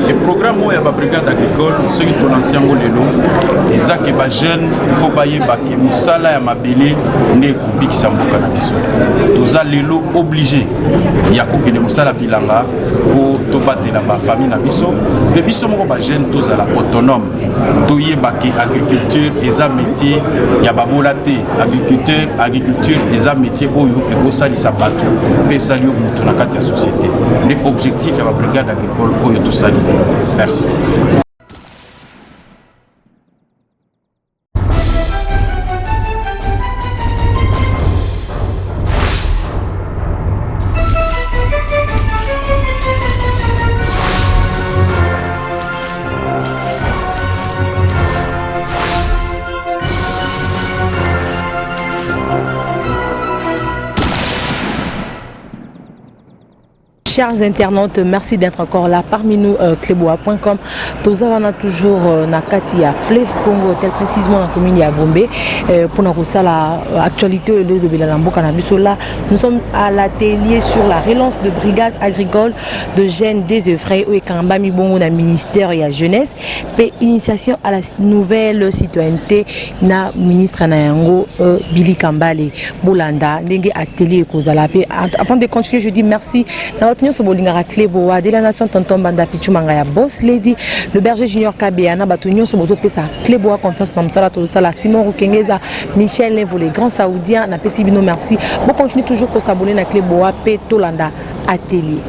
Le programme où il y a la brigade agricole, ceux qui sont anciens au Lelo, les gens qui sont jeunes, il faut pas y baquer. Moussala et Mabélé, ne kubik sambuka na biso. Tous les Lelo obligés. Il y a que les Moussala bilanga pour tout battre la famille na biso. Les biso mo ba jeunes tous à la autonome. Tout y baquer agriculture et un métier. Il y a babolate agriculture et un métier où il y a ça di sabato. Mais ça lui mutu na kati ya société. Les objectifs de la brigade agricole où il y a tout ça. Merci. Chers internautes, merci d'être encore là parmi nous, Kleboa.com. Nous avons toujours Nakati à Fleuve Congo, tel précisément la commune de Gombe, pour nous l'actualité de Belalambo Canabisola. Nous sommes à l'atelier sur la relance de brigade agricole de jeunes désœuvrés et Kambami Bongo na ministère et la jeunesse, puis initiation à la nouvelle citoyenneté na ministre Nayango Billy Kambale Bolanda, Ndenge atelier Kozala. Avant de continuer, je dis merci. De la nation tonton banda pichu manga ya boss lady le berger junior Kabea na batunyo so bozo pesa Kleboa confiance na msala to sala Simon Rukengeza Michel Nevo les grands saoudiens na pesi bino merci bon continue toujours ko s'abonner na Kleboa pe Tolanda atelier.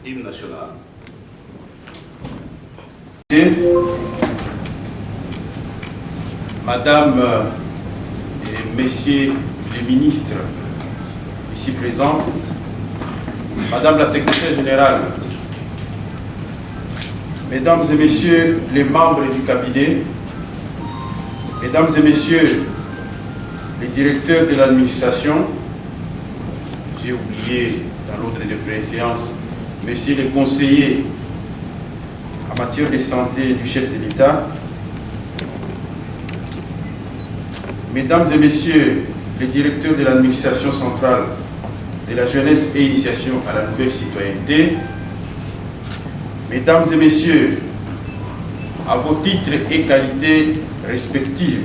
Hymne national. Madame et Messieurs les ministres ici présents, Madame la secrétaire générale, Mesdames et Messieurs les membres du cabinet, Mesdames et Messieurs les directeurs de l'administration, j'ai oublié dans l'ordre de préséance, Messieurs les conseillers en matière de santé du chef de l'État, Mesdames et Messieurs les directeurs de l'administration centrale de la jeunesse et initiation à la nouvelle citoyenneté, Mesdames et Messieurs, à vos titres et qualités respectives,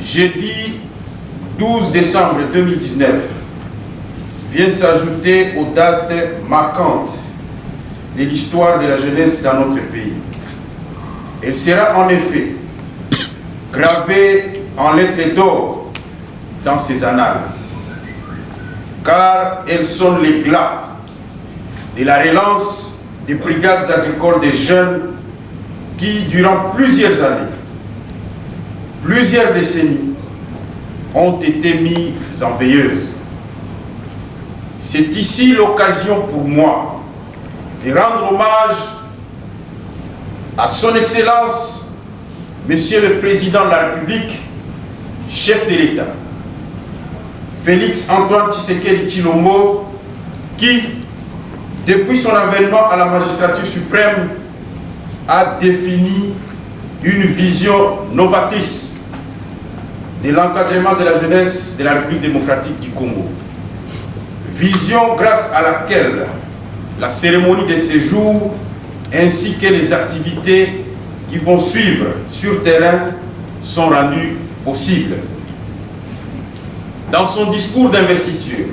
jeudi 12 décembre 2019 vient s'ajouter aux dates marquantes de l'histoire de la jeunesse dans notre pays. Elle sera en effet gravée en lettres d'or dans ces annales, car elles sont l'éclat de la relance des brigades agricoles des jeunes qui, durant plusieurs années, plusieurs décennies, ont été mises en veilleuse. C'est ici l'occasion pour moi de rendre hommage à son Excellence, Monsieur le Président de la République, chef de l'État, Félix Antoine Tshisekedi Tshilombo, qui, depuis son avènement à la magistrature suprême, a défini une vision novatrice de l'encadrement de la jeunesse de la République démocratique du Congo. Vision grâce à laquelle la cérémonie de séjour ainsi que les activités qui vont suivre sur terrain sont rendues possibles. Dans son discours d'investiture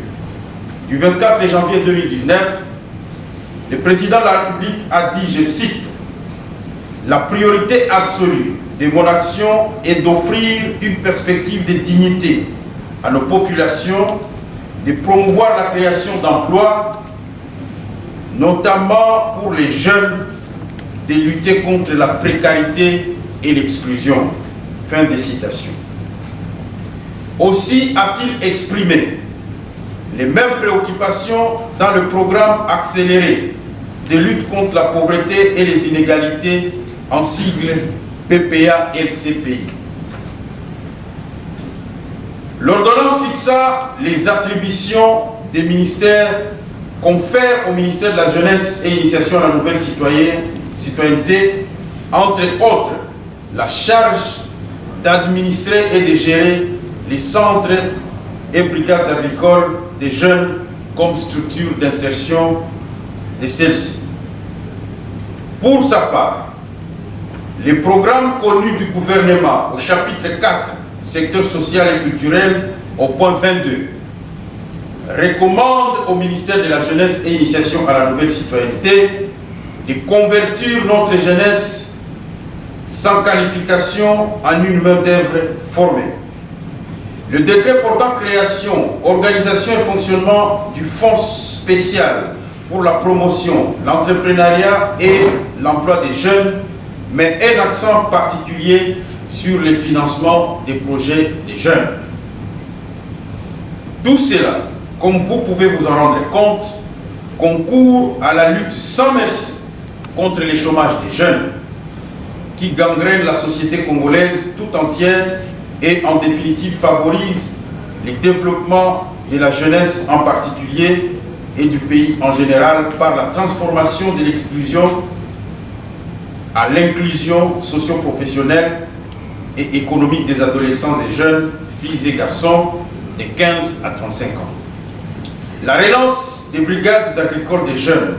du 24 janvier 2019, le président de la République a dit, je cite, « La priorité absolue de mon action est d'offrir une perspective de dignité à nos populations, de promouvoir la création d'emplois, notamment pour les jeunes, de lutter contre la précarité et l'exclusion. » Fin de citation. Aussi a-t-il exprimé les mêmes préoccupations dans le programme accéléré de lutte contre la pauvreté et les inégalités en sigle PPA-LCPI. L'ordonnance fixa les attributions des ministères confère au ministère de la Jeunesse et Initiation à la Nouvelle citoyenneté, entre autres, la charge d'administrer et de gérer les centres et brigades agricoles des jeunes comme structure d'insertion de celles-ci. Pour sa part, les programmes connus du gouvernement au chapitre 4, secteur social et culturel, au point 22, recommandent au ministère de la Jeunesse et Initiation à la nouvelle citoyenneté de convertir notre jeunesse sans qualification en une main-d'œuvre formée. Le décret portant création, organisation et fonctionnement du Fonds spécial pour la promotion, l'entrepreneuriat et l'emploi des jeunes met un accent particulier sur le financement des projets des jeunes. Tout cela, comme vous pouvez vous en rendre compte, concourt à la lutte sans merci contre le chômage des jeunes qui gangrène la société congolaise tout entière et en définitive favorise le développement de la jeunesse en particulier et du pays en général par la transformation de l'exclusion à l'inclusion socio-professionnelle et économique des adolescents et jeunes, filles et garçons de 15 à 35 ans. La relance des brigades agricoles des jeunes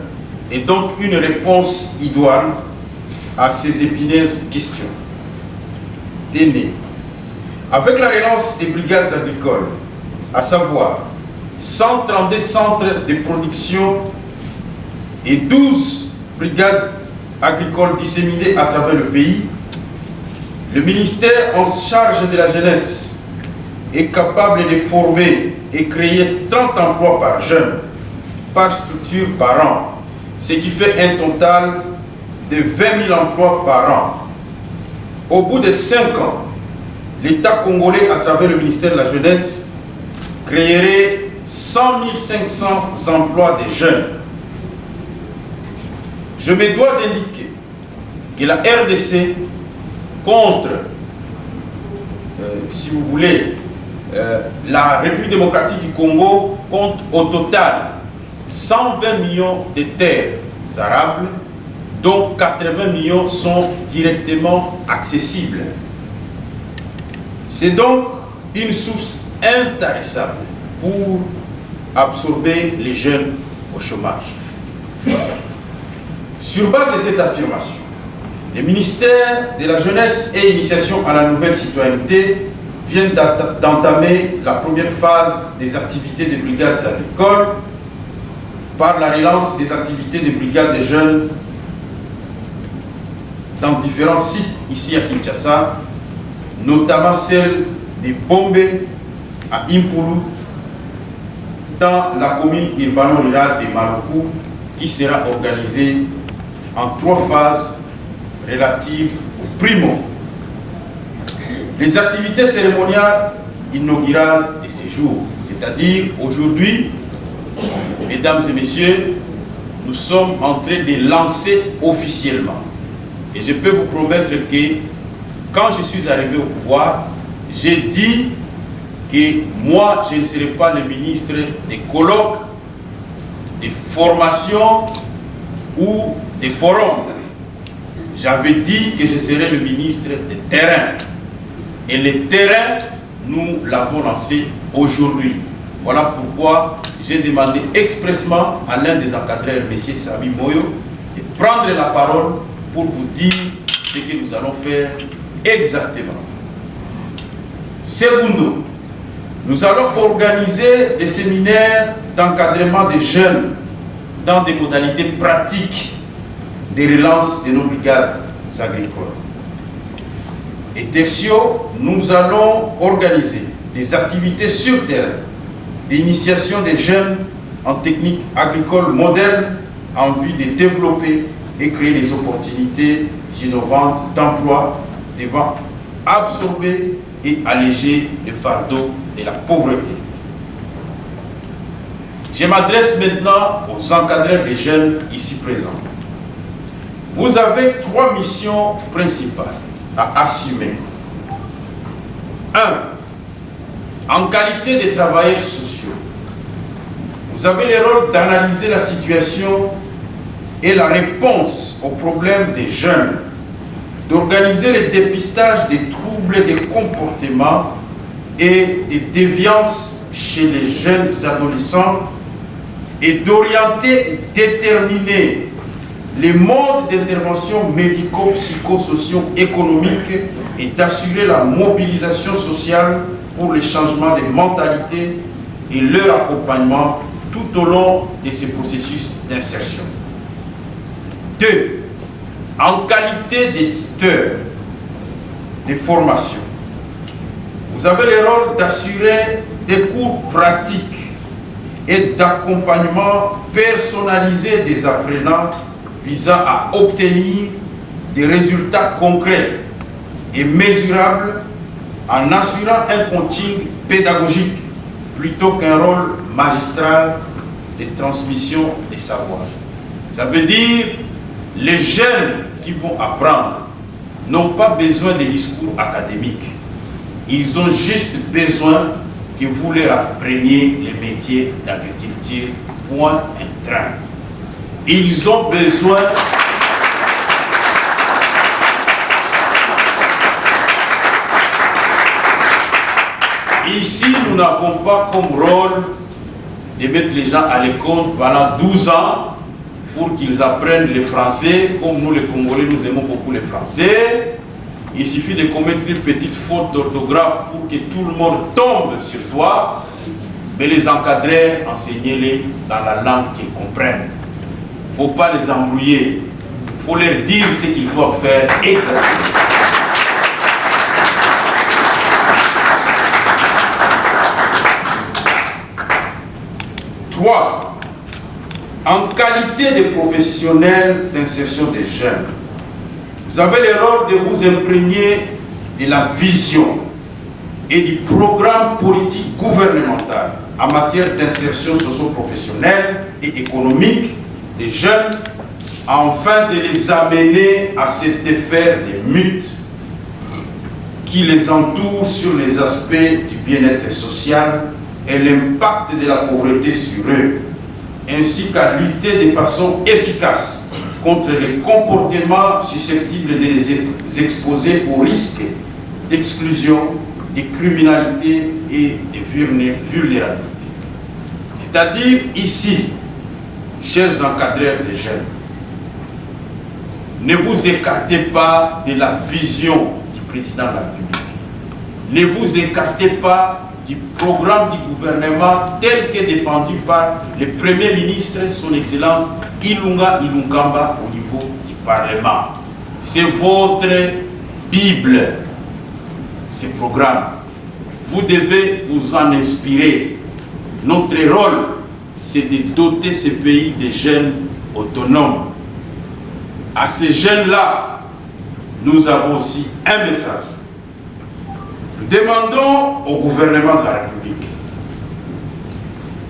est donc une réponse idoine à ces épineuses questions. Tenez, avec la relance des brigades agricoles, à savoir 132 centres de production et 12 brigades agricoles disséminées à travers le pays, le ministère en charge de la jeunesse est capable de former et créer 30 emplois par jeune, par structure par an, ce qui fait un total de 20 000 emplois par an. Au bout de 5 ans, l'État congolais, à travers le ministère de la Jeunesse, créerait 100 500 emplois des jeunes. Je me dois d'indiquer que la RDC contre, si vous voulez, la République démocratique du Congo compte au total 120 millions de terres arables, dont 80 millions sont directement accessibles. C'est donc une source intarissable pour absorber les jeunes au chômage. Sur base de cette affirmation, le ministère de la Jeunesse et Initiation à la nouvelle citoyenneté vient d'entamer la première phase des activités des brigades agricoles par la relance des activités des brigades des jeunes dans différents sites ici à Kinshasa, notamment celle de Bombé à Impulu, dans la commune urbano-rurale de Maluku, qui sera organisée en 3 phases relatives au primo. Les activités cérémoniales inaugurales de ces jours, c'est-à-dire aujourd'hui, mesdames et messieurs, nous sommes en train de lancer officiellement. Et je peux vous promettre que quand je suis arrivé au pouvoir, j'ai dit que moi, je ne serai pas le ministre des colloques, des formations ou des forums. J'avais dit que je serais le ministre des terrains. Et le terrain, nous l'avons lancé aujourd'hui. Voilà pourquoi j'ai demandé expressément à l'un des encadreurs, M. Sami Moyo, de prendre la parole pour vous dire ce que nous allons faire exactement. Secondo, nous allons organiser des séminaires d'encadrement des jeunes dans des modalités pratiques de relance de nos brigades agricoles. Et tertio, nous allons organiser des activités sur terrain d'initiation des jeunes en techniques agricoles modernes en vue de développer et créer des opportunités innovantes d'emploi devant absorber et alléger le fardeau de la pauvreté. Je m'adresse maintenant aux encadreurs des jeunes ici présents. Vous avez 3 missions principales à assumer. 1. En qualité de travailleurs sociaux, vous avez le rôle d'analyser la situation et la réponse aux problèmes des jeunes, d'organiser le dépistage des troubles des comportements et des déviances chez les jeunes adolescents et d'orienter et déterminer les modes d'intervention médico-psychosociaux-économiques et d'assurer la mobilisation sociale pour le changement des mentalités et leur accompagnement tout au long de ces processus d'insertion. 2. En qualité d'éditeur de formation, vous avez le rôle d'assurer des cours pratiques et d'accompagnement personnalisé des apprenants visant à obtenir des résultats concrets et mesurables en assurant un coaching pédagogique plutôt qu'un rôle magistral de transmission des savoirs. Ça veut dire les jeunes qui vont apprendre n'ont pas besoin de discours académiques. Ils ont juste besoin que vous leur appreniez les métiers d'agriculture, point un train. Ils ont besoin ici, nous n'avons pas comme rôle de mettre les gens à l'école pendant 12 ans pour qu'ils apprennent le français, comme nous les Congolais, nous aimons beaucoup le français. Il suffit de commettre une petite faute d'orthographe pour que tout le monde tombe sur toi, mais les encadrer, enseignez-les dans la langue qu'ils comprennent. Il ne faut pas les embrouiller, il faut leur dire ce qu'ils doivent faire exactement. En qualité de professionnel d'insertion des jeunes, vous avez le rôle de vous imprégner de la vision et du programme politique gouvernemental en matière d'insertion socio-professionnelle et économique des jeunes, afin de les amener à se défaire des mythes qui les entourent sur les aspects du bien-être social et l'impact de la pauvreté sur eux, ainsi qu'à lutter de façon efficace contre les comportements susceptibles de les exposer au risque d'exclusion, de criminalité et de vulnérabilité. C'est-à-dire ici, chers encadreurs des jeunes, ne vous écartez pas de la vision du président de la République. Ne vous écartez pas du programme du gouvernement tel que défendu par le Premier ministre, son Excellence Ilunga Ilunkamba au niveau du Parlement. C'est votre Bible, ce programme. Vous devez vous en inspirer. Notre rôle, c'est de doter ce pays de jeunes autonomes. À ces jeunes-là, nous avons aussi un message. Nous demandons au gouvernement de la République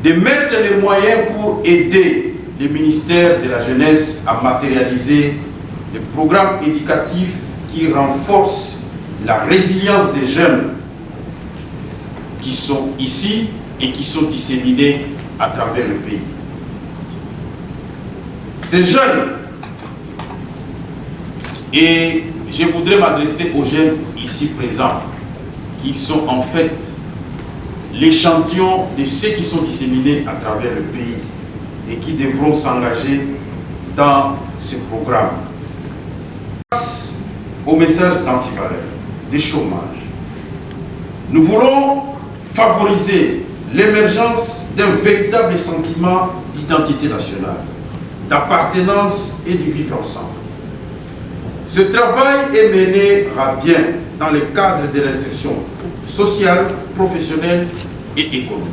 de mettre les moyens pour aider le ministère de la Jeunesse à matérialiser des programmes éducatifs qui renforcent la résilience des jeunes qui sont ici et qui sont disséminés à travers le pays. Ces jeunes, et je voudrais m'adresser aux jeunes ici présents, qui sont en fait l'échantillon de ceux qui sont disséminés à travers le pays et qui devront s'engager dans ce programme. Face au message d'antivaleur, des chômages, nous voulons favoriser l'émergence d'un véritable sentiment d'identité nationale, d'appartenance et du vivre ensemble. Ce travail est mené à bien dans le cadre de l'insertion sociale, professionnelle et économique.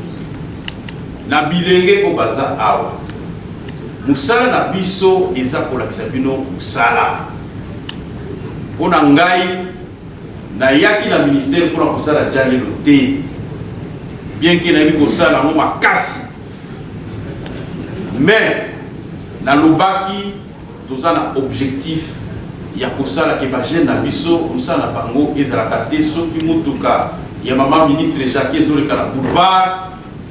Na bilenge au baza awa. Musala na biso eza kolakisa bino musala. Pona ngai na yaki na ministère pour kusala jali lote. Bien que na biko sala mo makasi. Mais na lobaki tozana objectif ya kosala ke ba jeune na biso musala bango ezalaka te soki mutuka ya mama ministre Jacques Zoleka na boulevard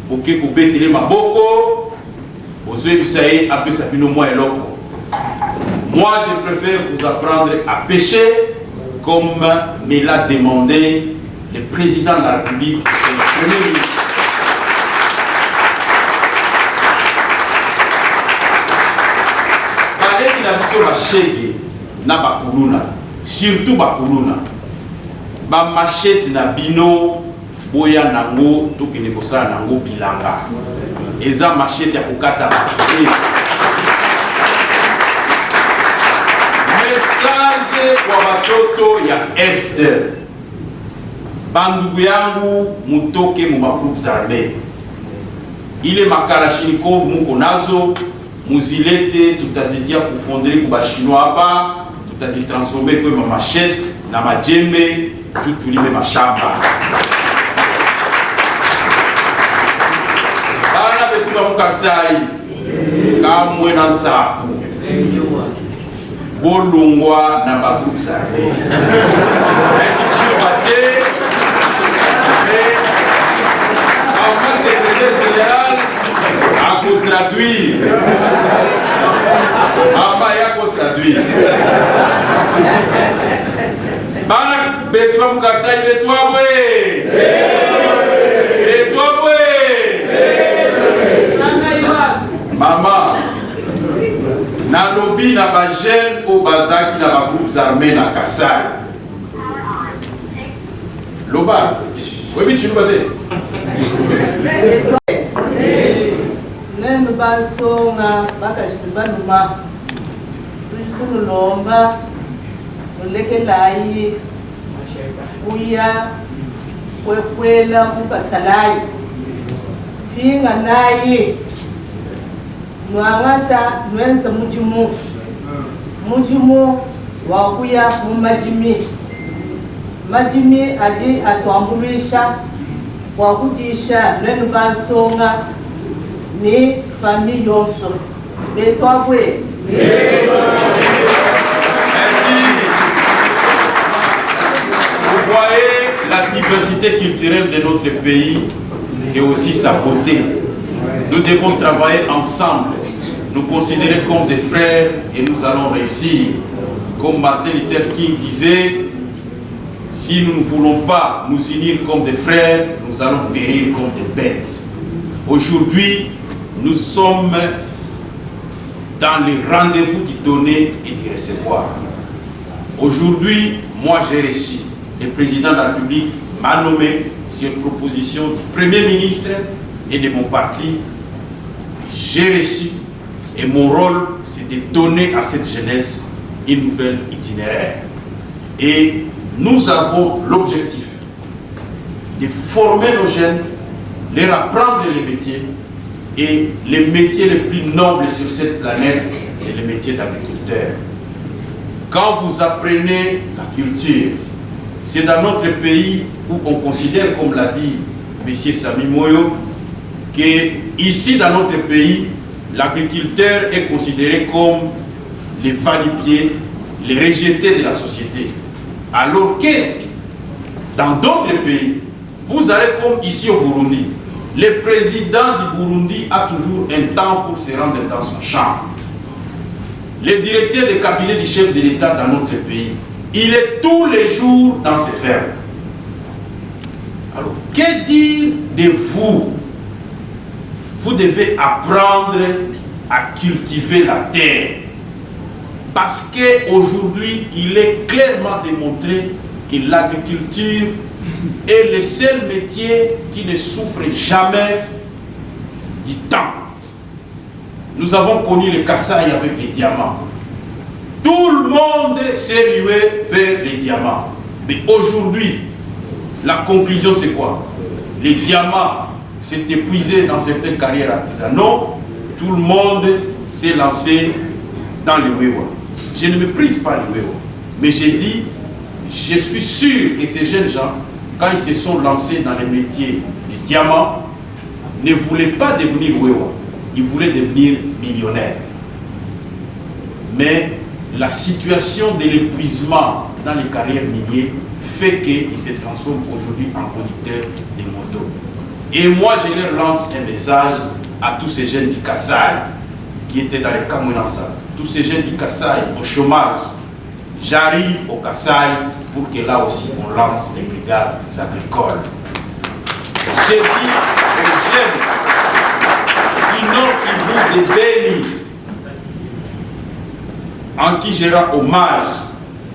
oke ko betele maboko ozoyebisa ye apesa bino mwa eloko Moi, je préfère vous apprendre à pêcher comme me l'a demandé le président de la République et le Premier ministre. Baleki na biso bashege na bakuluna, surtout bakuluna. Ba machette na bino boya nango tokende kosala nango bilanga. Eza machette ya kokata bakite. Message kwa watoto ya Esther. Bandugu yangu mutoke mu groupes armés. Ile makalashnikov muko nazo muzilete tutazitia kufondre kuba chinois hapa, tutazitransformer kwa machette na majembe tutulime mashamba. Bana betuba mukasai kamwe na nsapu. Bolungwa na ba groupes armés. Le secrétaire général a traduire. Maman a traduire. Bana betwa mukasa ile toi bwe. Et toi bwe. Maman na lobby na ba jeune au bazaki na ba groupes armés na Kasai. Loba. Oui, tu vas dire. Nenu basonga bakashibanuma tulomba ulekelayi uya kwekwela kubasalayi pinga nayi nwangata nwenza mujimu wakuya mumajimi majimi aji atwambulisha wakujisha nenu basonga ni famille yonso betwa bwe. Merci. Vous voyez la diversité culturelle de notre pays, c'est aussi sa beauté. Nous devons travailler ensemble, nous considérer comme des frères et nous allons réussir. Comme Martin Luther King disait, si nous ne voulons pas nous unir comme des frères, nous allons périr comme des bêtes. Aujourd'hui, nous sommes dans le rendez-vous du donner et du recevoir. Aujourd'hui, moi j'ai reçu, le président de la République m'a nommé sur proposition du Premier ministre et de mon parti. J'ai reçu et mon rôle c'est de donner à cette jeunesse une nouvelle itinéraire. Et nous avons l'objectif de former nos jeunes, leur apprendre les métiers. Et les métiers les plus nobles sur cette planète, c'est le métier d'agriculteur. Quand vous apprenez la culture, c'est dans notre pays où on considère, comme l'a dit M. Sami Moyo, que ici dans notre pays, l'agriculteur est considéré comme les va-nu-pieds, les rejetés de la société. Alors que dans d'autres pays, vous allez comme ici au Burundi, le président du Burundi a toujours un temps pour se rendre dans son champ. Le directeur de cabinet du chef de l'État dans notre pays, il est tous les jours dans ses fermes. Alors, que dire de vous? Vous devez apprendre à cultiver la terre. Parce qu'aujourd'hui, il est clairement démontré que l'agriculture est le seul métier qui ne souffre jamais du temps. Nous avons connu le Kasaï avec les diamants. Tout le monde s'est rué vers les diamants. Mais aujourd'hui, la conclusion c'est quoi? Les diamants s'est épuisé dans certaines carrières artisanales. Tout le monde s'est lancé dans le Wewa. Je ne méprise pas le Wewa. Mais j'ai dit, je suis sûr que ces jeunes gens, quand ils se sont lancés dans les métiers du diamant, ne voulaient pas devenir Wewa. Ils voulaient devenir millionnaires. Mais la situation de l'épuisement dans les carrières minières fait qu'ils se transforment aujourd'hui en conducteurs de motos. Et moi, je leur lance un message à tous ces jeunes du Kasaï. qui étaient dans les Kamouinassa, tous ces jeunes du Kassai au chômage. J'arrive au Kassai pour que là aussi on lance les brigades agricoles. J'ai dit aux jeunes du Nord Kivu de Beni, en qui je rends hommage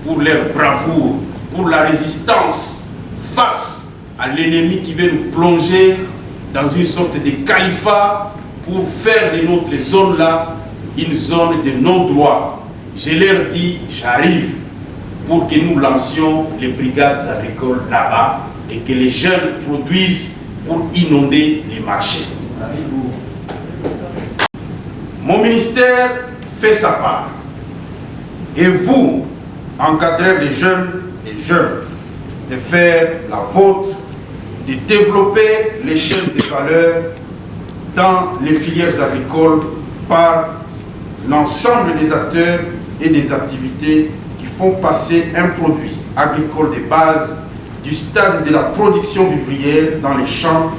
pour leur bravoure, pour la résistance face à l'ennemi qui veut nous plonger dans une sorte de califat pour faire de notre zone-là une zone de non-droit. Je leur dis, j'arrive pour que nous lancions les brigades agricoles là-bas et que les jeunes produisent pour inonder les marchés. Mon ministère fait sa part. Et vous, encadrez les jeunes et jeunes, de faire la vôtre, de développer les chaînes de valeur dans les filières agricoles par l'ensemble des acteurs et des activités qui font passer un produit agricole de base du stade de la production vivrière dans les champs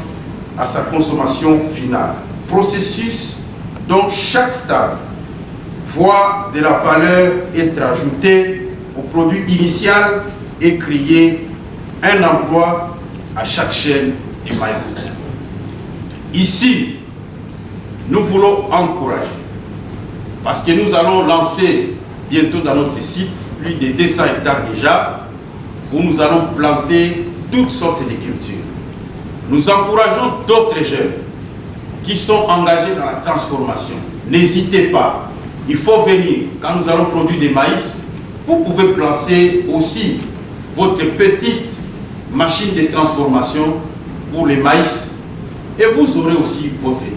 à sa consommation finale. Processus dont chaque stade voit de la valeur être ajoutée au produit initial et créer un emploi à chaque chaîne de maillot. Ici, nous voulons encourager, parce que nous allons lancer bientôt dans notre site plus de 200 hectares déjà, où nous allons planter toutes sortes de cultures. Nous encourageons d'autres jeunes qui sont engagés dans la transformation. N'hésitez pas, il faut venir. Quand nous allons produire des maïs, vous pouvez placer aussi votre petite machine de transformation pour les maïs et vous aurez aussi votre équipe.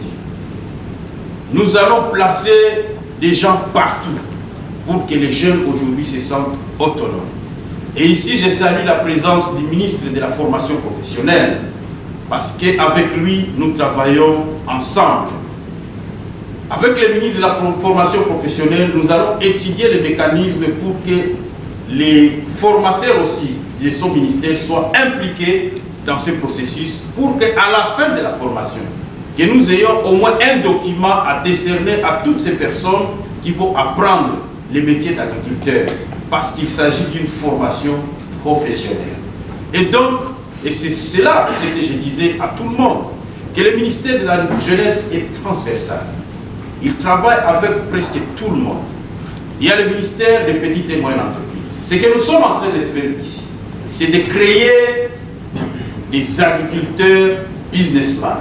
Nous allons placer des gens partout pour que les jeunes aujourd'hui se sentent autonomes. Et ici, je salue la présence du ministre de la formation professionnelle parce qu'avec lui, nous travaillons ensemble. Avec le ministre de la formation professionnelle, nous allons étudier les mécanismes pour que les formateurs aussi de son ministère soient impliqués dans ce processus pour qu'à la fin de la formation, que nous ayons au moins un document à décerner à toutes ces personnes qui vont apprendre les métiers d'agriculteur parce qu'il s'agit d'une formation professionnelle. Et donc, et c'est cela ce que je disais à tout le monde, que le ministère de la jeunesse est transversal. Il travaille avec presque tout le monde. Il y a le ministère des petites et moyennes entreprises. Ce que nous sommes en train de faire ici, c'est de créer des agriculteurs businessmen.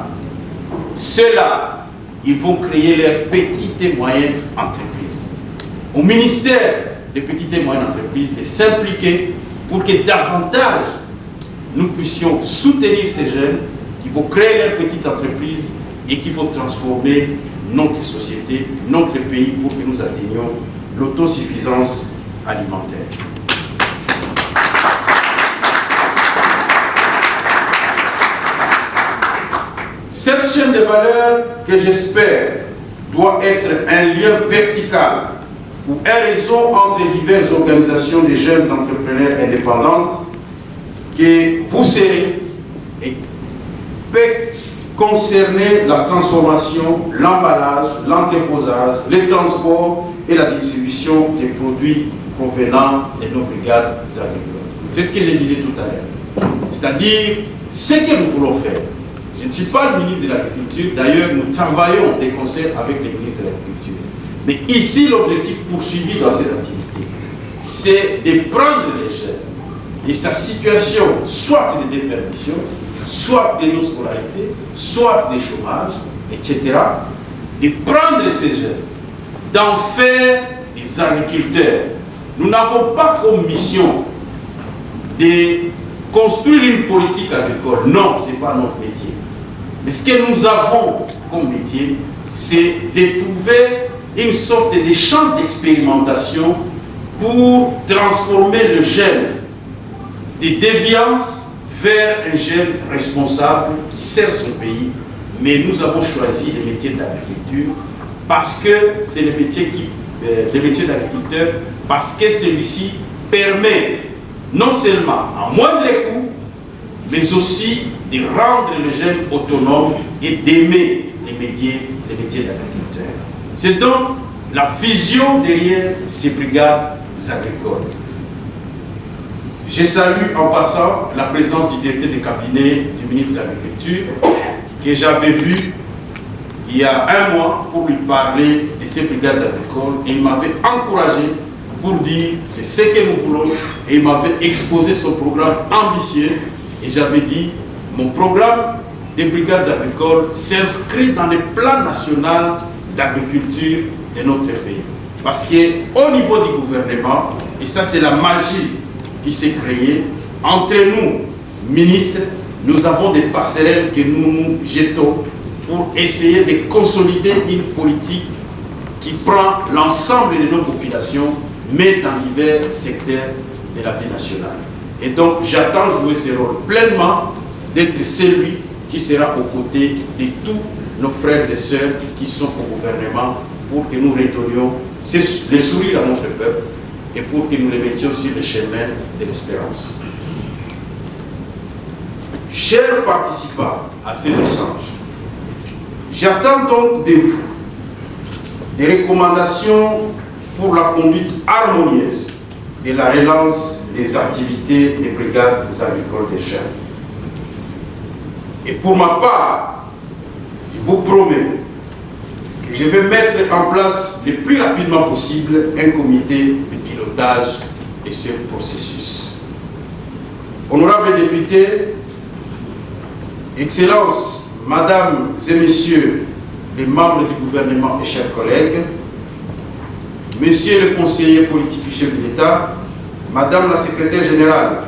Ceux-là, ils vont créer leurs petites et moyennes entreprises. Au ministère des petites et moyennes entreprises, de s'impliquer pour que davantage nous puissions soutenir ces jeunes qui vont créer leurs petites entreprises et qui vont transformer notre société, notre pays pour que nous atteignions l'autosuffisance alimentaire. Cette chaîne de valeur que j'espère doit être un lien vertical ou un réseau entre diverses organisations de jeunes entrepreneurs indépendantes que vous serez et peut concerner la transformation, l'emballage, l'entreposage, le transport et la distribution des produits provenant de nos brigades agricoles. C'est ce que je disais tout à l'heure. C'est-à-dire, ce que nous voulons faire. Je ne suis pas le ministre de l'Agriculture, d'ailleurs nous travaillons des concerts avec le ministre de l'Agriculture. Mais ici, l'objectif poursuivi dans ces activités, c'est de prendre les jeunes et sa situation, soit de déperdition, soit de non-scolarité, soit de chômage, etc., de prendre ces jeunes, d'en faire des agriculteurs. Nous n'avons pas comme mission de construire une politique agricole. Non, ce n'est pas notre métier. Mais ce que nous avons comme métier, c'est de trouver une sorte de champ d'expérimentation pour transformer le jeune de déviance vers un jeune responsable qui sert son pays. Mais nous avons choisi le métier d'agriculture parce que c'est le métier d'agriculteur, parce que celui-ci permet non seulement à moindre coût, mais aussi de rendre le jeune autonome et d'aimer les métiers d'agriculteur. C'est donc la vision derrière ces brigades agricoles. Je salue en passant la présence du directeur de cabinet du ministre de l'Agriculture que j'avais vu il y a un mois pour lui parler de ces brigades agricoles et il m'avait encouragé pour dire c'est ce que nous voulons et il m'avait exposé son programme ambitieux et j'avais dit mon programme des brigades agricoles s'inscrit dans le plan national d'agriculture de notre pays. Parce qu'au niveau du gouvernement, et ça c'est la magie qui s'est créée, entre nous, ministres, nous avons des passerelles que nous nous jetons pour essayer de consolider une politique qui prend l'ensemble de nos populations, mais dans divers secteurs de la vie nationale. Et donc j'attends jouer ce rôle pleinement, d'être celui qui sera aux côtés de tous nos frères et sœurs qui sont au gouvernement pour que nous redonnions les sourires à notre peuple et pour que nous les mettions sur le chemin de l'espérance. Chers participants à ces échanges, j'attends donc de vous des recommandations pour la conduite harmonieuse de la relance des activités des brigades agricoles des jeunes. Et pour ma part, je vous promets que je vais mettre en place le plus rapidement possible un comité de pilotage de ce processus. Honorables députés, Excellences, Mesdames et Messieurs les membres du gouvernement et chers collègues, Monsieur le conseiller politique du chef de l'État, Madame la secrétaire générale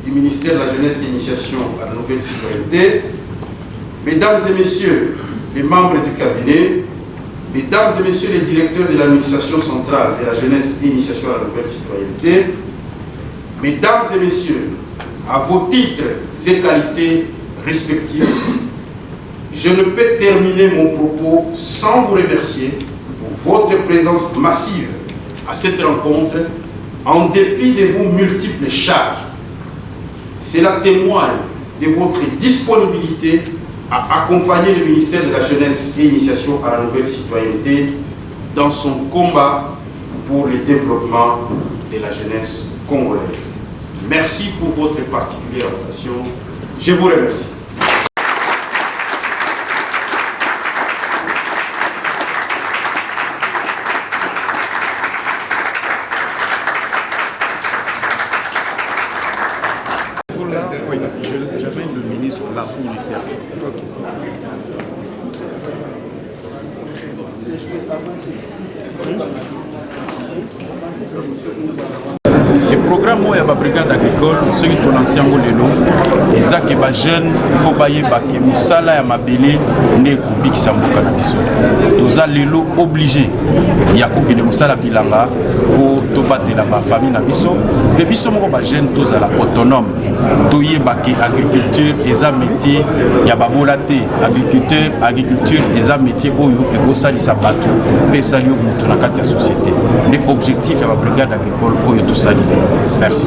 du ministère de la Jeunesse et Initiation à la nouvelle citoyenneté, Mesdames et Messieurs les membres du cabinet, Mesdames et Messieurs les directeurs de l'administration centrale de la Jeunesse et Initiation à la nouvelle citoyenneté, Mesdames et Messieurs, à vos titres et qualités respectifs, je ne peux terminer mon propos sans vous remercier pour votre présence massive à cette rencontre en dépit de vos multiples charges. Cela témoigne de votre disponibilité à accompagner le ministère de la Jeunesse et Initiation à la nouvelle citoyenneté dans son combat pour le développement de la jeunesse congolaise. Merci pour votre particulière attention. Je vous remercie. Oui, j'avais le ministre là pour le terme. Le programme de la brigade agricole, ceux qui sont anciens au Lelo, les jeunes, il faut bailler que Moussala et Mabélé ne Big Sambuka Nabiso. Tous les Lelo obligés, il y a que de Moussala Bilanga pour battre la famille Nabiso. Les Biso sont jeunes, tous autonomes. Tous les agriculture et métier, il y a babolate, agriculture et métier, et au sali sabato, et sali au mutu na kati ya société. L'objectif de la brigade agricole, tout ça. Merci.